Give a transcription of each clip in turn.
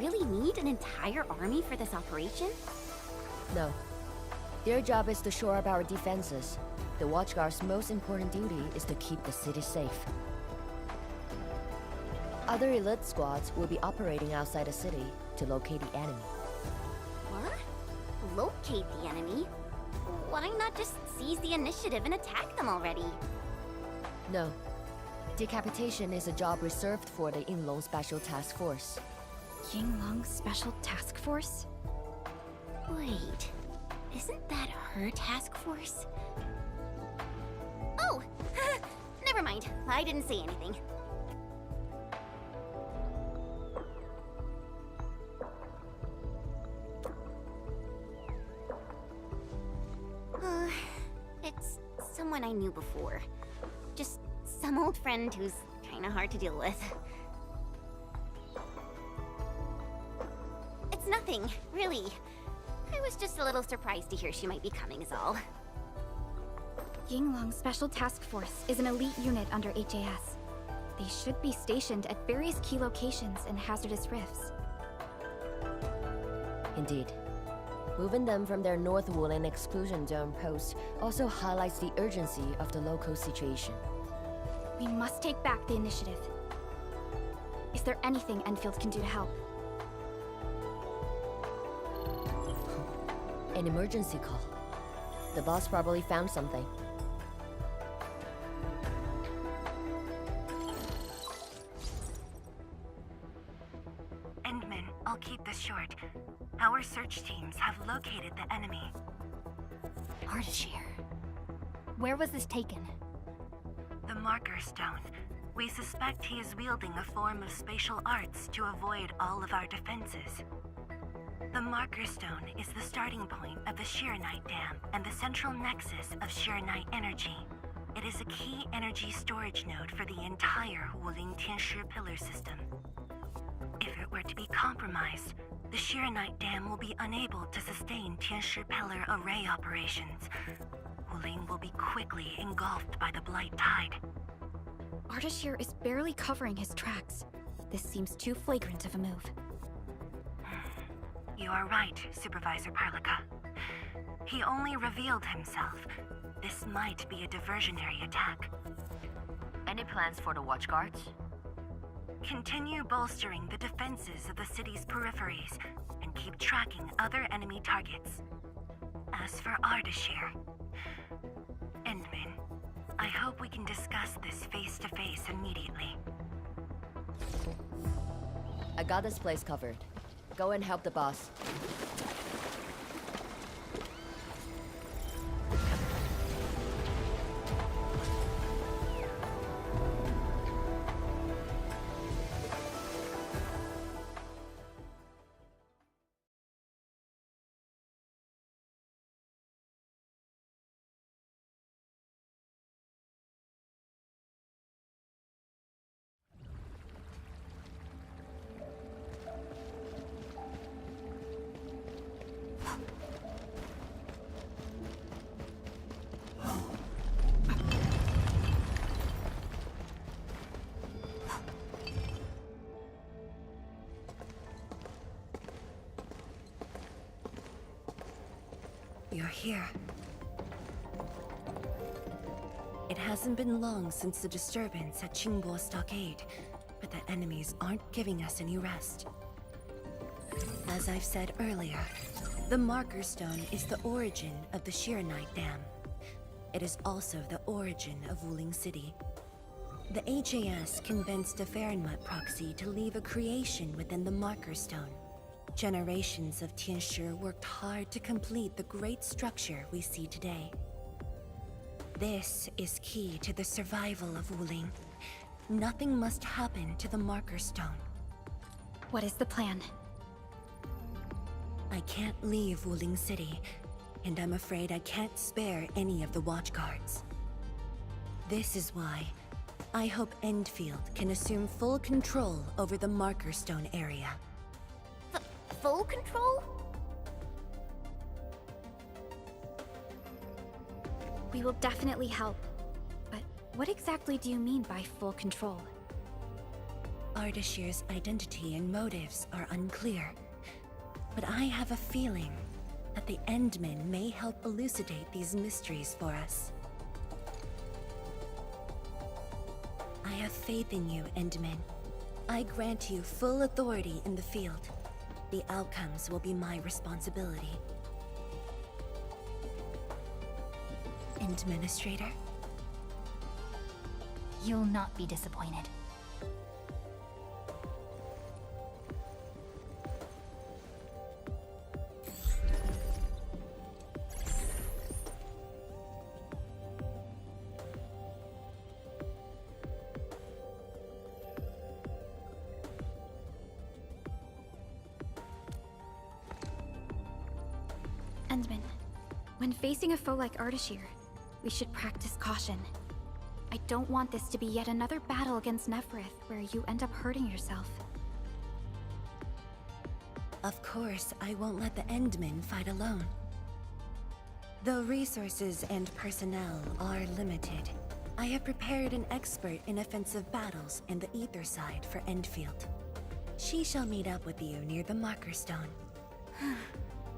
really need an entire army for this operation? No. Their job is to shore up our defenses. The Watchguard's most important duty is to keep the city safe. Other elite squads will be operating outside the city to locate the enemy. What? Locate the enemy? Why not just seize the initiative and attack them already? No. Decapitation is a job reserved for the Yinglong Special Task Force. Yinglong Special Task Force? Wait, isn't that her task force? Oh! Never mind, I didn't say anything. It's someone I knew before. Just some old friend who's kinda hard to deal with. It's nothing, really. I was just a little surprised to hear she might be coming is all. Yinglong Special Task Force is an elite unit under HAS. They should be stationed at various key locations in hazardous rifts. Indeed. Moving them from their North Wuling exclusion zone post also highlights the urgency of the local situation. We must take back the initiative. Is there anything Endfield can do to help? An emergency call. The boss probably found something. Endman, I'll keep this short. Our search teams have located the enemy. Ardashir. Where was this taken? The Marker Stone. We suspect he is wielding a form of spatial arts to avoid all of our defenses. The Marker Stone is the starting point of the Sheeranite Dam and the central nexus of Sheeranite energy. It is a key energy storage node for the entire wuling Tianshi pillar system. If it were to be compromised, the Sheeranite Dam will be unable to sustain Tianshi pillar array operations. Wuling will be quickly engulfed by the Blight Tide. Ardashir is barely covering his tracks. This seems too flagrant of a move. You are right, Supervisor Parlica. He only revealed himself. This might be a diversionary attack. Any plans for the Watchguards? Continue bolstering the defenses of the city's peripheries and keep tracking other enemy targets. As for Ardashir, Endman, I hope we can discuss this face-to-face immediately. I got this place covered. Go and help the boss. You're here. It hasn't been long since the disturbance at Qingbo Stockade, but the enemies aren't giving us any rest. As I've said earlier, the Marker Stone is the origin of the Sheeranite Dam. It is also the origin of Wuling City. The HAS convinced a Fahrenheit proxy to leave a creation within the Marker Stone. Generations of Tianshi worked hard to complete the great structure we see today. This is key to the survival of Wuling. Nothing must happen to the Marker Stone. What is the plan? I can't leave Wuling City, and I'm afraid I can't spare any of the Watchguards. This is why I hope Endfield can assume full control over the Marker Stone area. Full control? We will definitely help. But what exactly do you mean by full control? Ardashir's identity and motives are unclear, but I have a feeling that the Endmen may help elucidate these mysteries for us. I have faith in you, Endmen. I grant you full authority in the field. The outcomes will be my responsibility. Administrator? You'll not be disappointed. Endman, when facing a foe like Ardashir, we should practice caution. I don't want this to be yet another battle against Neferith where you end up hurting yourself. Of course, I won't let the Endmen fight alone. Though resources and personnel are limited, I have prepared an expert in offensive battles in the Ether side for Endfield. She shall meet up with you near the Marker Stone.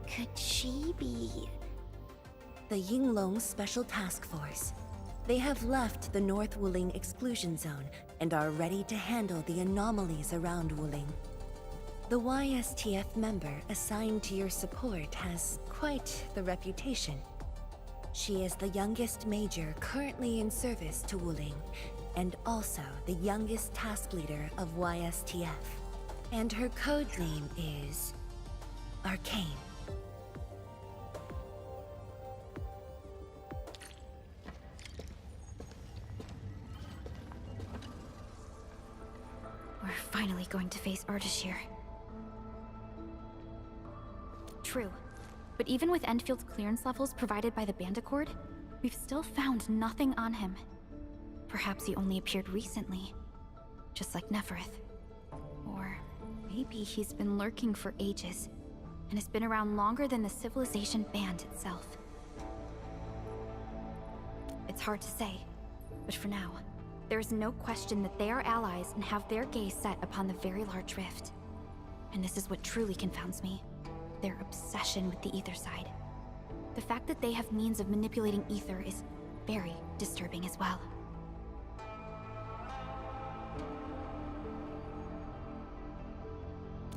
Could she be... The Yinglong Special Task Force. They have left the North Wuling exclusion zone and are ready to handle the anomalies around Wuling. The YSTF member assigned to your support has quite the reputation. She is the youngest major currently in service to Wuling, and also the youngest task leader of YSTF. And her code name is... Arcane. We're finally going to face Ardashir. True. But even with Endfield's clearance levels provided by the Bandicord, we've still found nothing on him. Perhaps he only appeared recently, just like Neferith. Or maybe he's been lurking for ages, and has been around longer than the civilization band itself. It's hard to say, but for now, there is no question that they are allies and have their gaze set upon the very large rift. And this is what truly confounds me. Their obsession with the Ether side. The fact that they have means of manipulating Ether is very disturbing as well.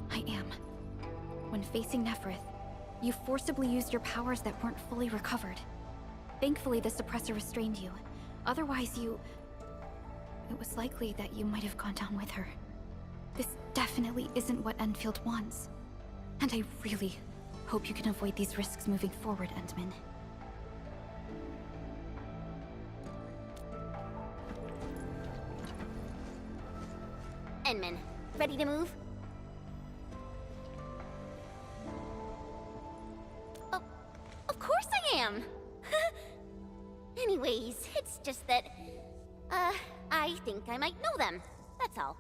I am. When facing Neferith, you forcibly used your powers that weren't fully recovered. Thankfully, the suppressor restrained you. Otherwise, it was likely that you might have gone down with her. This definitely isn't what Endfield wants. And I really hope you can avoid these risks moving forward, Endman. Endman, ready to move? Oh, of course I am! Anyways, it's just that, I think I might know them. That's all.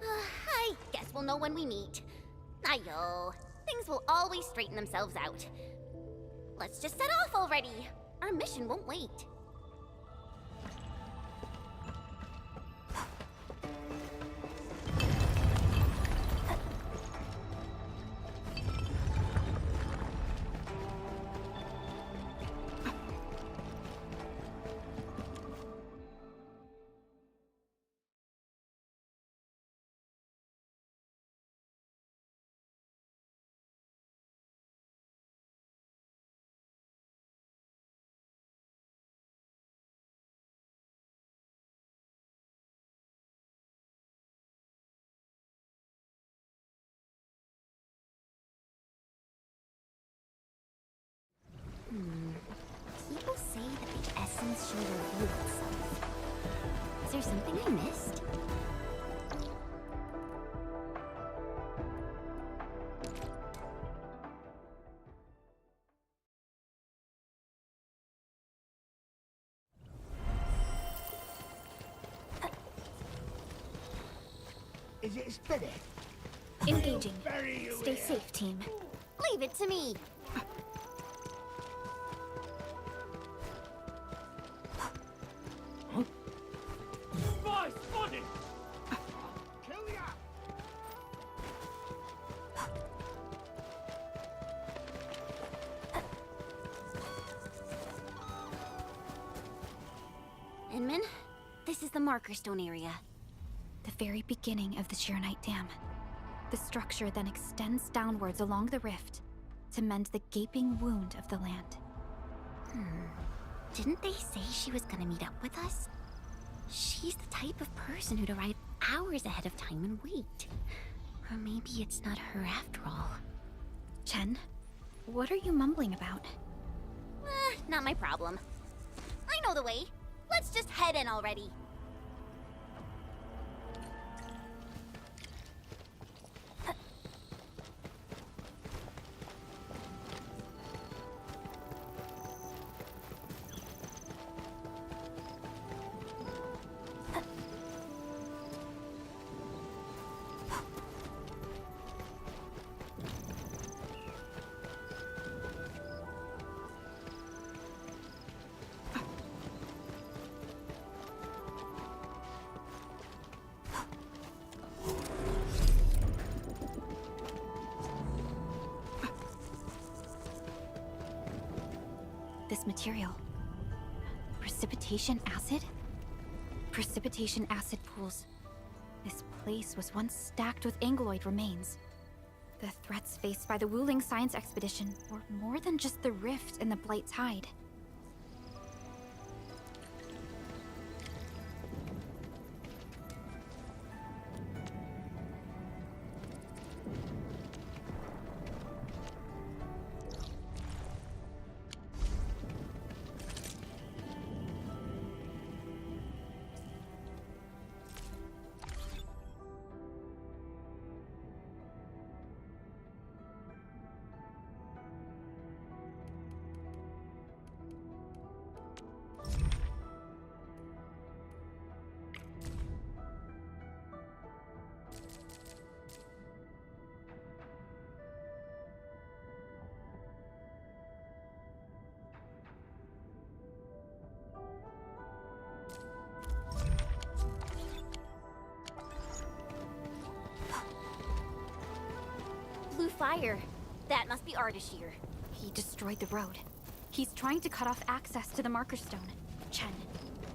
I guess we'll know when we meet. Ayo, things will always straighten themselves out. Let's just set off already. Our mission won't wait. People say that the essence should reveal itself. Is there something I missed? Is it steady? Engaging. Stay safe, team. Leave it to me. lineman. This is the marker stone area. The very beginning of the Sheernite Dam. The structure then extends downwards along the rift to mend the gaping wound of the land. Didn't they say she was gonna meet up with us? She's the type of person who'd arrive hours ahead of time and wait. Or maybe it's not her after all. Chen, what are you mumbling about? Not my problem. I know the way. Let's just head in already. This material. Precipitation acid? Precipitation acid pools. This place was once stacked with Angeloid remains. The threats faced by the Wuling science expedition were more than just the rift and the Blight Tide. Blue fire. That must be Ardashir. He destroyed the road. He's trying to cut off access to the marker stone. Chen,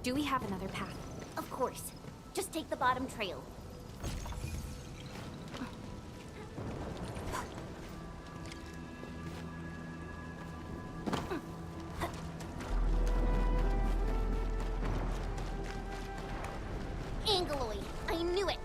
do we have another path? Of course. Just take the bottom trail. Angeloid. I knew it.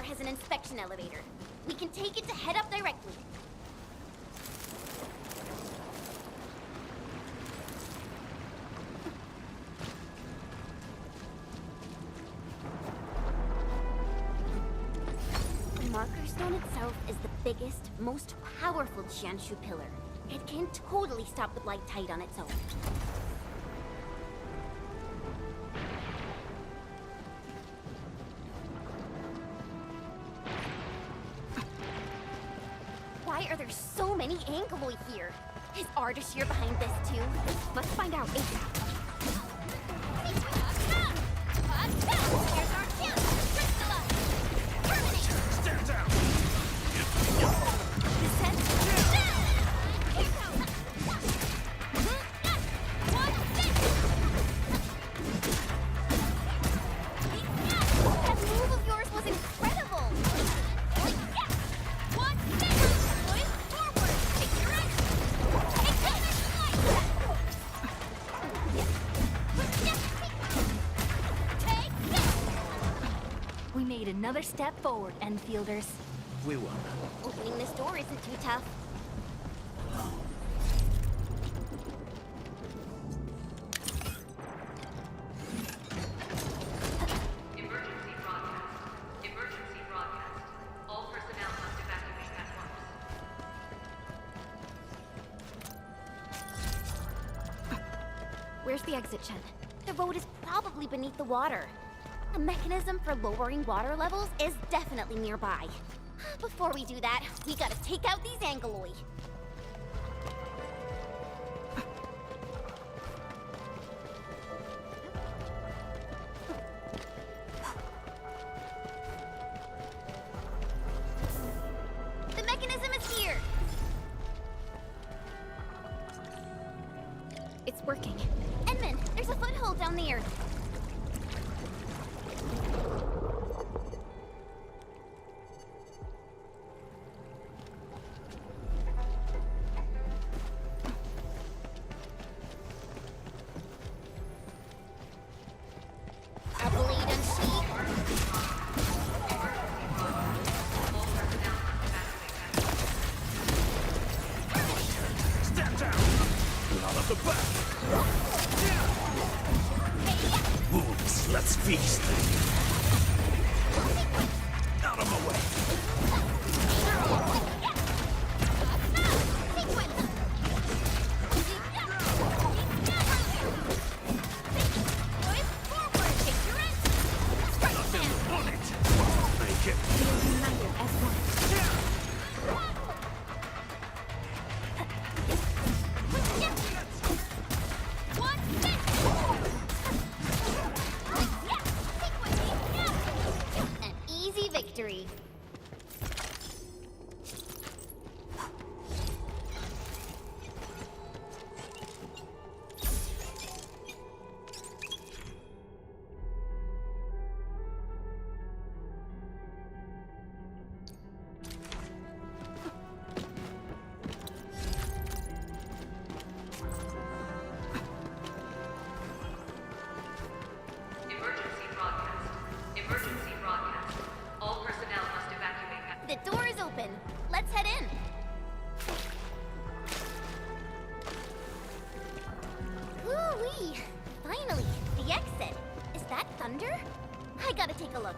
Has an inspection elevator. We can take it to head up directly. The marker stone itself is the biggest, most powerful Jianshu pillar. It can totally stop the Blight Tide on its own. Why are there so many Angeloid here? Is Ardashir behind this too? Let's find out ASAP. Here's our chance! Crystalla! Terminate! Stand down! Descent! That move of yours was incredible! We made another step forward, Enfielders. We won. Opening this door isn't too tough. Emergency broadcast. Emergency broadcast. All personnel must evacuate at once. Where's the exit, Chen? The road is probably beneath the water. A mechanism for lowering water levels is definitely nearby. Before we do that, we gotta take out these Angeloi. The mechanism is here! It's working. Edmund, there's a foothold down there. A blade unsheathed. Stand down! Not at the back! Wolves, let's feast! Out of my way! Nothing on it! Make it! United as one. An easy victory. Emergency broadcast. Emergency broadcast. All personnel must evacuate at The door is open. Let's head in. Woo-wee! Finally, the exit. Is that thunder? I gotta take a look.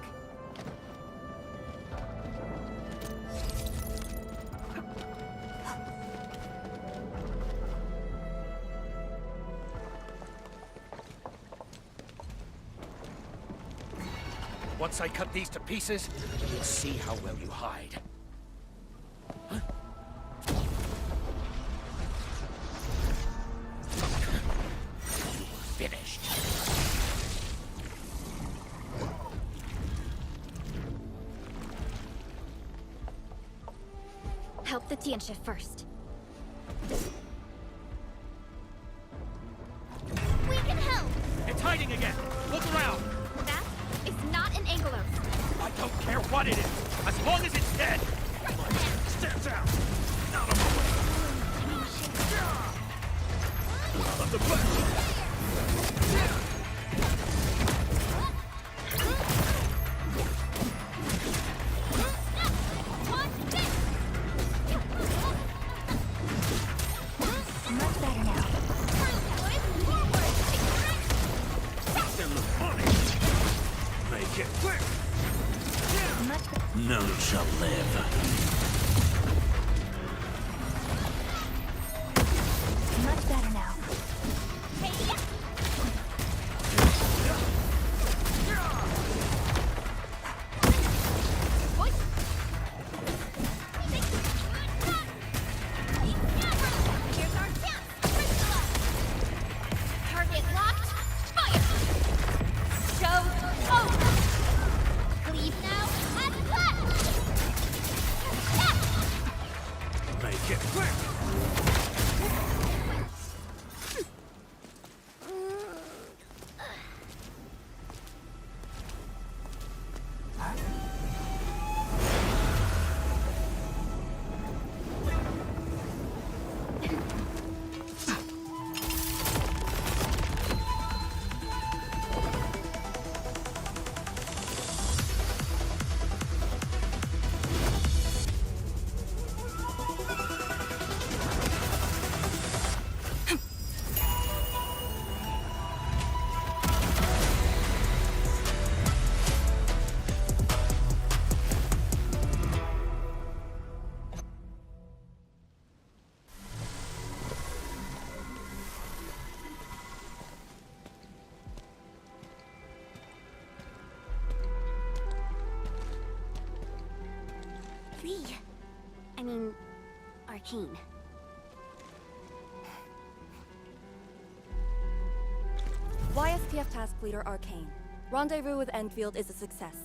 Once I cut these to pieces, you'll see how well you hide. Huh? Finished. Help the Tianxia first. We can help! It's hiding again! Look around! That is not an Angelos. I don't care what it is, as long as it's dead! Stand down! Out of my way! Out of the back! Much better now. Them on it! Make it quick! Much better. None shall live. Much better now. Here's our chance! Priscilla! Target locked! Fire! Show over! Leave now and left! Lee. I mean, Arcane. YSTF Task Leader Arcane. Rendezvous with Endfield is a success.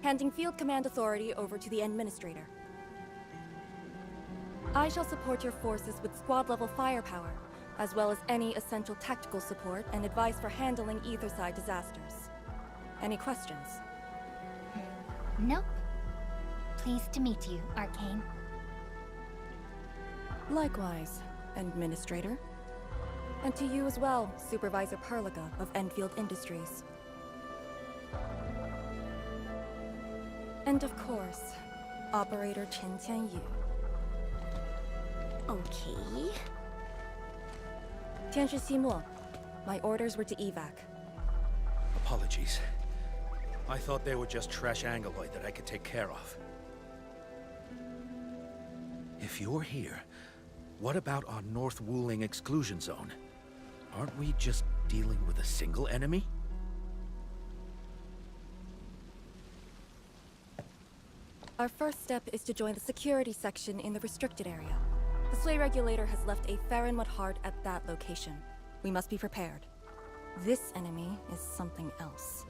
Handing field command authority over to the Administrator. I shall support your forces with squad-level firepower, as well as any essential tactical support and advice for handling either-side disasters. Any questions? Nope. Pleased to meet you, Arcane. Likewise, Administrator. And to you as well, Supervisor Perlica of Endfield Industries. And of course, Operator Chen Tianyu. Okay. Tianshi Simo, my orders were to evac. Apologies. I thought they were just trash Angoloid that I could take care of. If you're here, what about our North Wuling exclusion zone? Aren't we just dealing with a single enemy? Our first step is to join the security section in the restricted area. The Sway Regulator has left a Farronwood heart at that location. We must be prepared. This enemy is something else.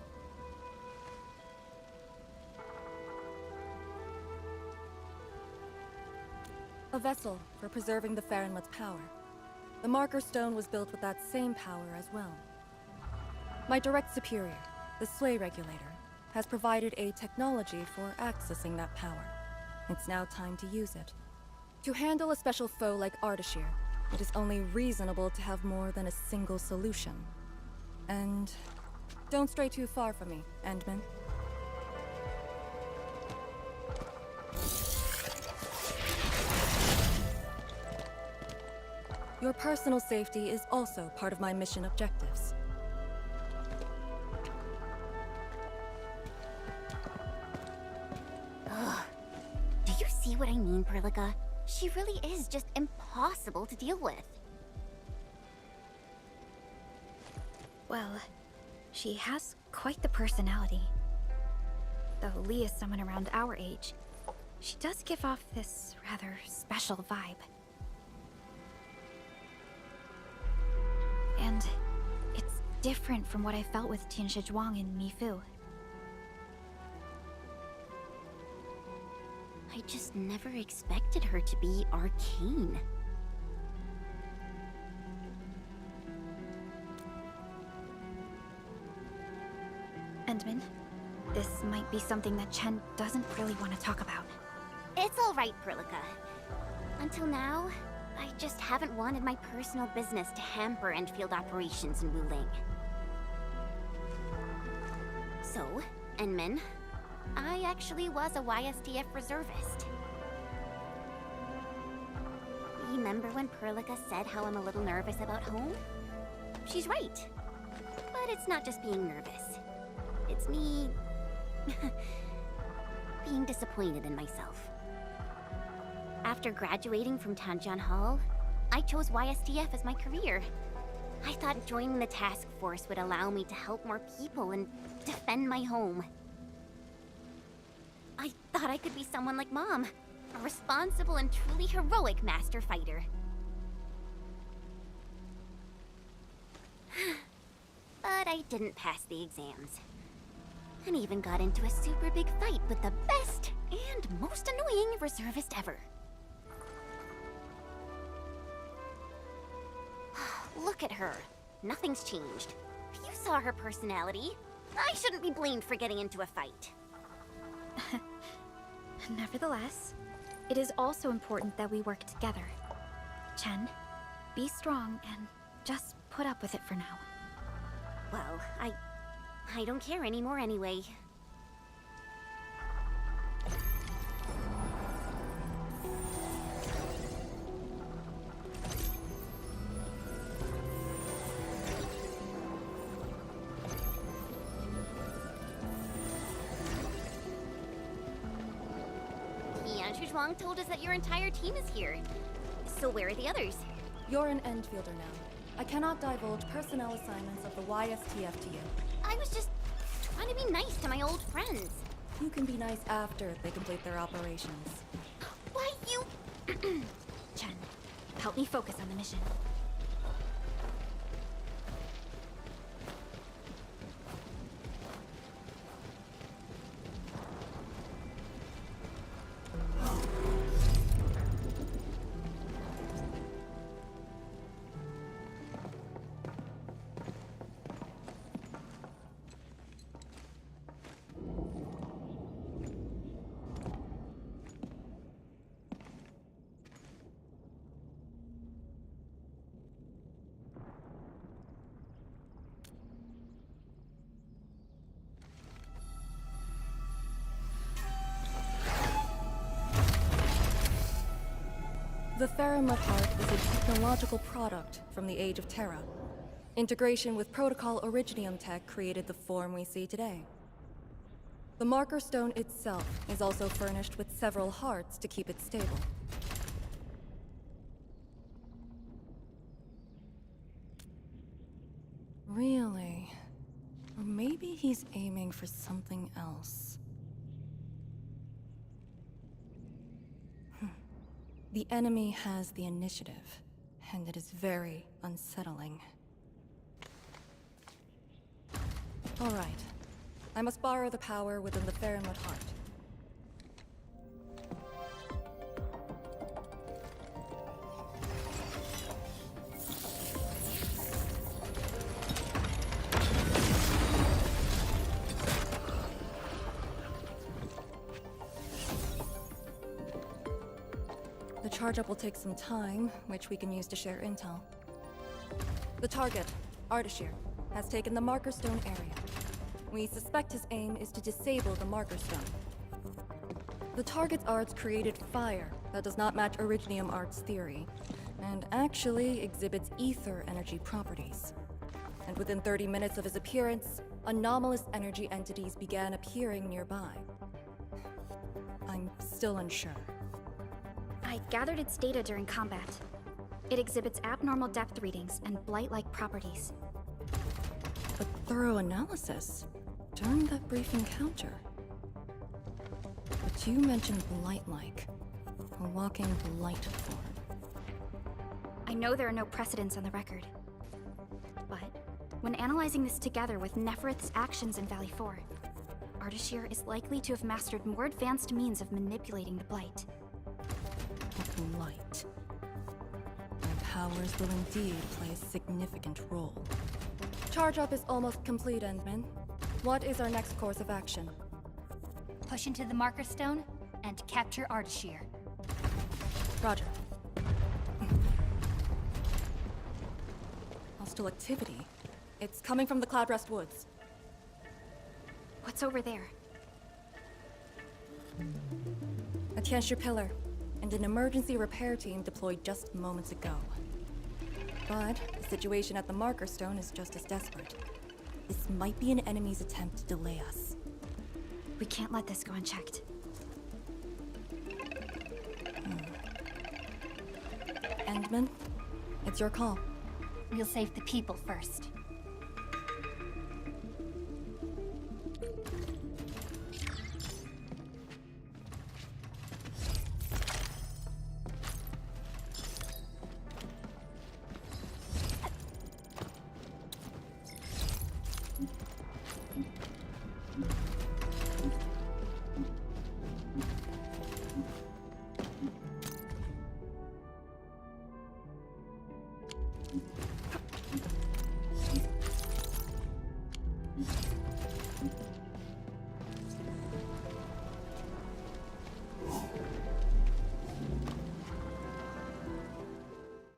A vessel for preserving the Farronwood's power. The Marker Stone was built with that same power as well. My direct superior, the Sway Regulator, has provided a technology for accessing that power. It's now time to use it. To handle a special foe like Ardashir, it is only reasonable to have more than a single solution. And don't stray too far from me, Endman. Your personal safety is also part of my mission objectives. Do you see what I mean, Perlica? She really is just impossible to deal with. Well, she has quite the personality. Though Lee is someone around our age, she does give off this rather special vibe. And it's different from what I felt with Tianshi Zhuang and Mi Fu. I just never expected her to be arcane. Endman, this might be something that Chen doesn't really want to talk about. It's all right, Perlica. Until now, I just haven't wanted my personal business to hamper Endfield operations in wuling. So, Endman, I actually was a YSTF reservist. Remember when Perlica said how I'm a little nervous about home? She's right. But it's not just being nervous. It's me... being disappointed in myself. After graduating from Tanjian Hall, I chose YSTF as my career. I thought joining the task force would allow me to help more people and defend my home. I thought I could be someone like Mom, a responsible and truly heroic master fighter. But I didn't pass the exams. And even got into a super big fight with the best and most annoying reservist ever. Look at her. Nothing's changed. You saw her personality. I shouldn't be blamed for getting into a fight. Nevertheless, it is also important that we work together. Chen, be strong and just put up with it for now. Well, I don't care anymore anyway. Tianshi Zhuang told us that your entire team is here. So where are the others? You're an Endfielder now. I cannot divulge personnel assignments of the YSTF to you. I was just trying to be nice to my old friends. You can be nice after they complete their operations. Chen, help me focus on the mission. The Faramut heart is a technological product from the Age of Terra. Integration with Protocol Originium tech created the form we see today. The Marker Stone itself is also furnished with several hearts to keep it stable. Really? Or maybe he's aiming for something else. The enemy has the initiative, and it is very unsettling. All right. I must borrow the power within the Faramut heart. The charge-up will take some time, which we can use to share intel. The target, Ardashir, has taken the Marker Stone area. We suspect his aim is to disable the Marker Stone. The target's arts created fire that does not match Originium art's theory, and actually exhibits ether energy properties. And within 30 minutes of his appearance, anomalous energy entities began appearing nearby. I'm still unsure. I gathered its data during combat. It exhibits abnormal depth readings and blight-like properties. A thorough analysis during that brief encounter. But you mentioned blight-like. A walking blight form. I know there are no precedents on the record. But when analyzing this together with Neferith's actions in Valley 4, Ardashir is likely to have mastered more advanced means of manipulating the blight. Blight. My powers will indeed play a significant role. Charge-up is almost complete, Endman. What is our next course of action? Push into the Marker Stone and capture Ardashir. Roger. Hostile activity. It's coming from the Cloudrest Woods. What's over there? A Tianshi pillar, and an emergency repair team deployed just moments ago. But the situation at the Marker Stone is just as desperate. This might be an enemy's attempt to delay us. We can't let this go unchecked. Endman, it's your call. We'll save the people first.